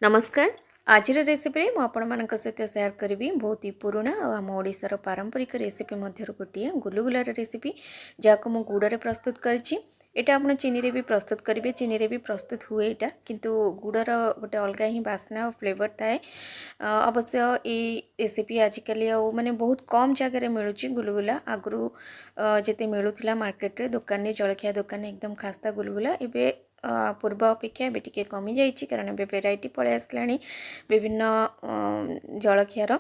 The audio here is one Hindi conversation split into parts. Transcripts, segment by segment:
नमस्कार। आज रेसिपी मु आपण मानक सहित शेयर करी बहुत ही पुराना और आम ओडिशार पारंपरिक रेसिपी मध्य गोटे गुलुगुलार रेसिपी जहाँ मु गुड़ प्रस्तुत करी। एटा आप चीनी रे भी प्रस्तुत करेंगे, चीनी रे भी प्रस्तुत हुए यहाँ किंतु गुड़र गोटे अलग ही बास्ना और फ्लेवर थाए। अवश्य ये रेसिपी आजिकल माने बहुत कम जगह मिलूँ गुलुगुला। आगु जिते मिलूला मार्केट रे दुकान जलखिया दुकान एकदम खास्ता गुलुगुला एबे पूर्व अपेक्षा एबे टिके कमी जाइए कारण एबे वेराइटी पलि आसलानी विभिन्न जलखियार।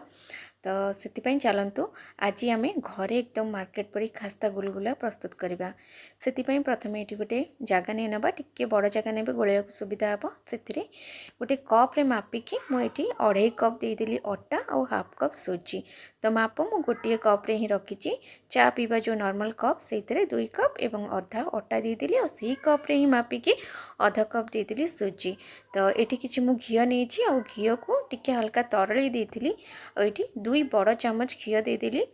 तो से चलतु आज आम घरे एकदम मार्केट परी खास्ता गुलगुला प्रस्तुत करवा। से प्रथम ये गोटे जगह नहीं ना टे बड़ जगह ने गोलिया सुविधा हे से गोटे कप रे मापिकी मुझे 2.5 कप देदेली अटा और हाफ कप सुजी। तो माप मु गोटे कप रे ही रखी। चा पीवा जो नॉर्मल कप से 2 कप एवं अधा अटा देदेली और सही कप रे ही मापिकी अधा कप देदेली सुजी। तो ये किसी मु घी नहीं घी को टिके हल्का तरली देती और ये 2 बड़ चामच घी देदेली।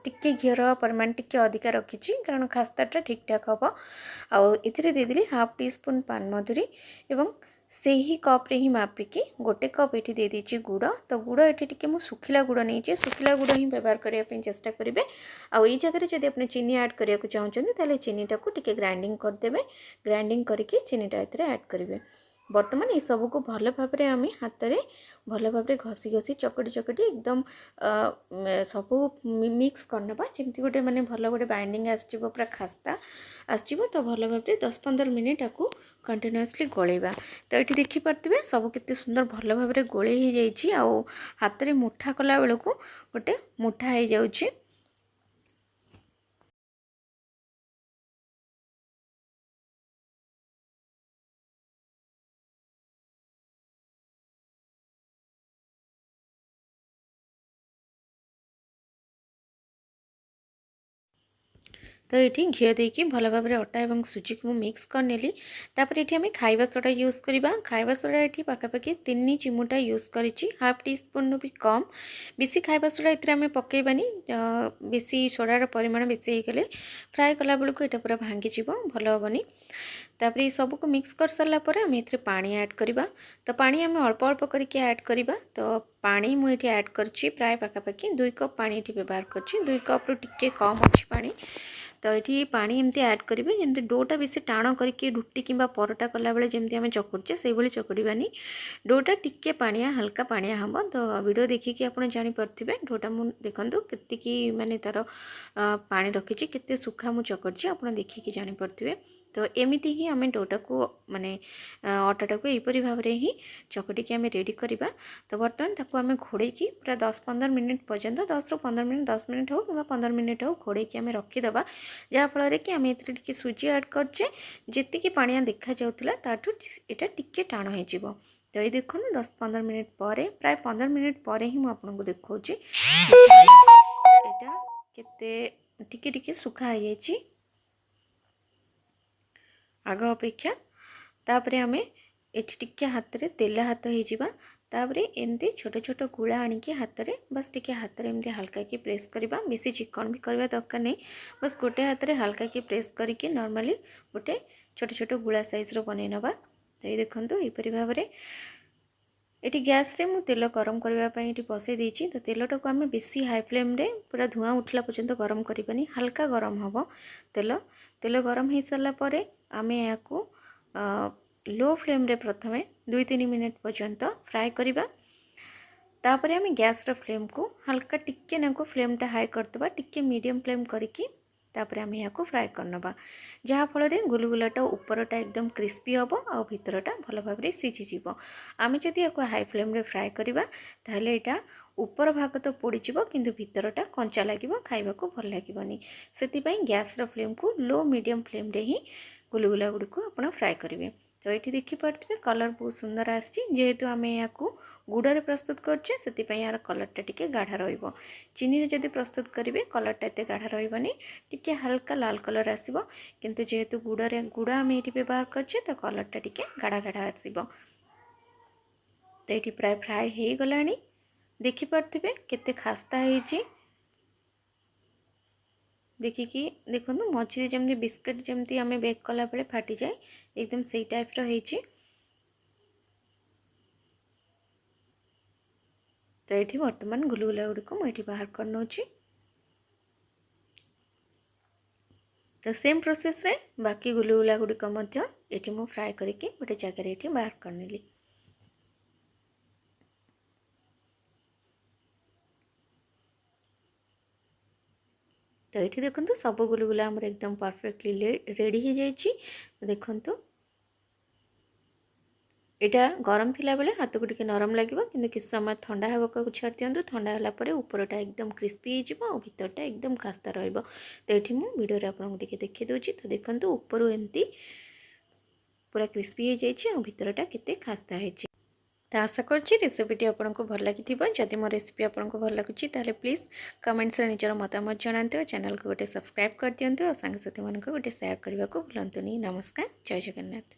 टिके घीर परिमाण टिके अधिका रखी कारण खास्ताटा ठीक ठाक हम। आउ इथिरे देदेली हाफ टी स्पून पान मधुरी एवं से ही कप रे ही मापिकी गोटे कप ये दे दीची गुड़। तो गुड़ ये टिके मु सुखिला गुड़ नहीं सुखिला गुड़ ही व्यवहार करने चेष्टा करेंगे। आउ ये जगह जब अपने चीनी ऐड करने को चाहते ताले चीनीटा को टिके ग्राइंडिंग करदे। ग्राइंडिंग करके चीनीटा ऐड करेंगे। बर्तमान ये सब को भल भाव आम हाथ में भल भाव घसी घसी चकटी चकटी एकदम सब मिक्स करनबा जमती गोटे माने भल गोटे बाइंडिंग आसो पूरा खास्ता आसो। तो भल भाव 10-15 मिनिट आपको कंटिन्यूअसली गोलेबा। तो ये देखिपे सब केते सुंदर भल भाव गोले ही जाइए। आउ हाथ में मुठा कला बेलू गोटे मुठा हो जाउछि। तो ये घी देकी भल भाव अटा और सुजी को मिक्स करनेली। तापर ये आम खाइबा सोडा यूज करवा। खाइबा सोडा ये पाखापाखि 3 चिमुटा यूज करी हाफ टी स्पून भी कम। बेसी खाइबा सोडा ये आम पकईबानी बेसी सोडार परिमाण बेसी हो गले फ्राए कला बेलू यहाँ पूरा भांगी भल हेनी। तापर ये सबको मिक्स कर सारापर आम ये पानी ऐड करवा। तो पानी आम अल्प अल्प करके ऐड करवा। तो पानी मुझे ऐड करछि प्राय पाखापाखि 2 कप पानी व्यवहार कर 2 कप रु टिके कम अच्छी पानी। तो ये पानी एमती ऐड करेंगे जमी डोटा बेसी टाण करके रुटी कि परोटा कला बेले जमी आम चकुड़े से भाई चकुड़ानी। डोटा टिके पानिया हल्का पानिया हम। तो वीडियो देखिए आप जानीपे डोटा मुझे देखो के माने तार पानी रखी के सुखा मुझे चकुड़ी आप देखिए जानीपे। तो एमती ही आम डोटा को माने अटाटा को यहपरी भाव में ही चकटी की आम रेडी करवा। तो बर्तमान ताको आम घोड़े की पूरा 10-15 मिनिट पर्यंत 10 ରୁ 15 मिनिट 10 मिनिट हो कि 15 मिनिट हो घोड़े की आम रखीदे जहाँफल कि आम ये सुजी ऐड करचे जी पानिया देखा जाऊला ताठू यहाँ टिके टाण हो। तो ये देखो 10-15 मिनिट पर प्राय 15 मिनिट पर ही मुझे देखा यहाँ के टिके सुखा हो जाए आग अपेक्षा। तापर आम ये टिके हाथ में तेल हाथ हो तापर एमती छोट छोट गुला आणिकी हाथ में बस टिके हाथ में एमती हल्का की प्रेस करवा। बेसी चिकन भी करवा दरकार नहीं बस गोटे हाथ में हल्का की प्रेस करके नॉर्मली गोटे छोट छोट गुला साइज रो बनै नबा। तो ये देखो यहपरी भाव में ये गैस रे मु तेल गरम करने बसई देती। तो तेलटा को आम बेसी हाई फ्लेम रे पूरा धुआं उठला पर्यंत गरम करवानी हल्का गरम हम तेल। तेल गरम हो सारापर आम यहाँ लो फ्लेम रे प्रथमे 2-3 मिनिट पर्यंत फ्राए करवा। तापर आम गैस रो फ्लेम को हल्का टिके ना फ्लेमटा हाई करदे टिके मीडियम फ्लेम करके तापर आम यहाँ फ्राए करनबा जहाँफल गुलगुलाटा उपरटा एकदम क्रिस्पी हम और भितरटा भल भाव में सीझी। आम जदि या हाई फ्लेम रे फ्राए करवा ताहले यहाँ ऊपर भाग तो पोड़ी किंतु भितरटा कंचा लगे खाइबा को भल लगे। से गैस रो फ्लेम को लो मीडियम फ्लेम रे ही गुलगुला गुड़ी को आप फ्राए करेंगे। तो ये देखिपे कलर बहुत सुंदर आसतु आम यहाँ गुड़े प्रस्तुत करते यार कलरटा टिके गाढ़ा रही। चीनी जब प्रस्तुत करेंगे कलरटा एत गाढ़ा रही टिके हल्का लाल कलर आसो किंतु जेहेतु गुड़ आम ये व्यवहार करछे तो कलरटा टिके गाढ़ा गाढ़ा आसो। तो ये प्राय फ्राए हो गला देखिपे केते खास्ता होइछि। देखिकी देखो मझे जमी बिस्किट जमी आम बेक कला बेले फाटी जाए एकदम से टाइप रही। तो ये बर्तमान गुलगुला गुड़िक मुझे बाहर कर नौची। तो सेम प्रोसेस रे बाकी गुलगुला गुड़िक ये मु फ्राए करके गोटे जगह ये बाहर करनेली। तो ये देखो सब गुलगुला आमर एकदम परफेक्टली रेडी हो जाइए। तो देखो यहाँ गरम थिला बेले हाथ को टिके नरम लगे कि किसी समय ठंडा होगा छाड़ दिंतु। ठंडा है ऊपरटा एकदम क्रिस्पी हो भीतरटा एकदम खास्ता रहिबो। तो ये मुझे वीडियो आपको देखी दूसरी। तो देखो ऊपर एमती पूरा क्रिस्पी हो जाइए और भीतरटा केते खास्ता है। तो आशा करुँच रेसिपीटी आपको भल लगी। जदि मो रेसिपी आपको भल लगुच प्लीज़ कमेंट्स निजर मतामत जनाते। चैनल को गोटे सब्सक्राइब कर दिंतु और सांग साथी मानक गोटे शेयर करने को भूलुनी। नमस्कार, जय जगन्नाथ।